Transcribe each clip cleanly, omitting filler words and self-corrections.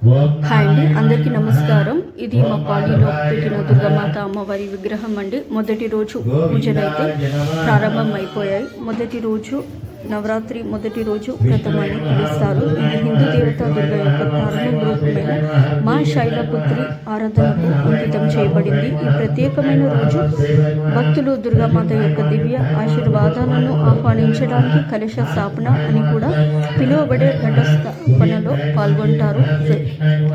Hi అండి, అందరికీ నమస్కారం. ఇది మా కాలనీలో పెట్టిన దుర్గామాత అమ్మవారి విగ్రహం అండి. మొదటి రోజు పూజలు అయితే ప్రారంభం అయిపోయాయి. మొదటి రోజు నవరాత్రి మొదటి రోజు వ్రతం అని పిలుస్తారు. ఇది హిందూ దేవత దుర్గ యొక్క ప్రారంభ రూపమైన మా శైలపుత్రి ఆరాధనకు అంకితం చేయబడింది. ఈ ప్రత్యేకమైన రోజు భక్తులు దుర్గామాత యొక్క దివ్య ఆశీర్వాదాలను ఆహ్వానించడానికి కలశ స్థాపన అని కూడా పిలువబడే ఘటస్థాపనలో పాల్గొంటారు.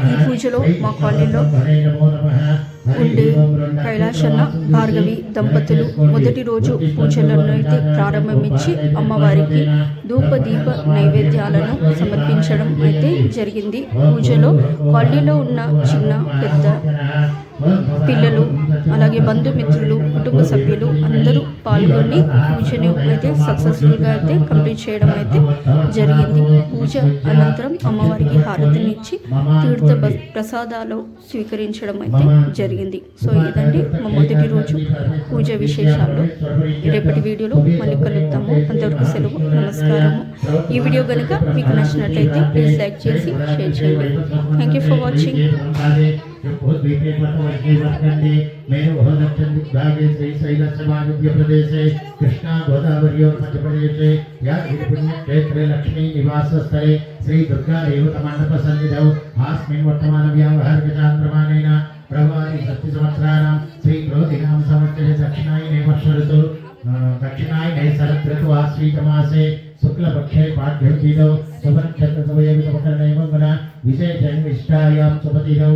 ఈ పూజలో మా కాలనీలో ఉండే కైలాసన్న భార్గవి దంపతులు మొదటి రోజు పూజలను అయితే ప్రారంభించి అమ్మవారికి ధూప దీప నైవేద్యాలను సమర్పించడం అయితే జరిగింది. పూజలో కాలనీలో ఉన్న చిన్న పెద్ద పిల్లలు అలాగే బంధుమిత్రులు కుటుంబ సభ్యులు అందరూ పాల్గొని పూజను అయితే సక్సెస్ఫుల్గా అయితే కంప్లీట్ చేయడం అయితే జరిగింది. పూజ అనంతరం అమ్మవారికి హారతినిచ్చి తీర్థ ప్రసాదాలు స్వీకరించడం అయితే జరిగింది. సో ఇదండి మా మొదటి రోజు పూజ విశేషాలు. రేపటి వీడియోలో మళ్ళీ కలుద్దాము. అంతవరకు సెలవు, నమస్కారము. ఈ వీడియో కనుక మీకు నచ్చినట్లయితే ప్లీజ్ లైక్ చేసి షేర్ చేయండి. Thank you for watching. Krishna Godavari मध्यप्रदेशे पुण्यक्षेत्रे लक्ष्मी निवासस्थले श्री दुर्गा देवता मंडप सन्निधौ अस्मिन् वर्तमान व्यावहारिकचान्द्रमानेन प्रवाहि 7 संवत्सराणां श्री क्रोधिनाम संवत्सरे दक्षिणायने वर्षऋतु दक्षिणायने शरदृतु आश्वितमासे शुक्लपक्षे पाठ्यतिथौ शुभनक्षत्रसमये विशेषेण विष्टायां शुभतिथौ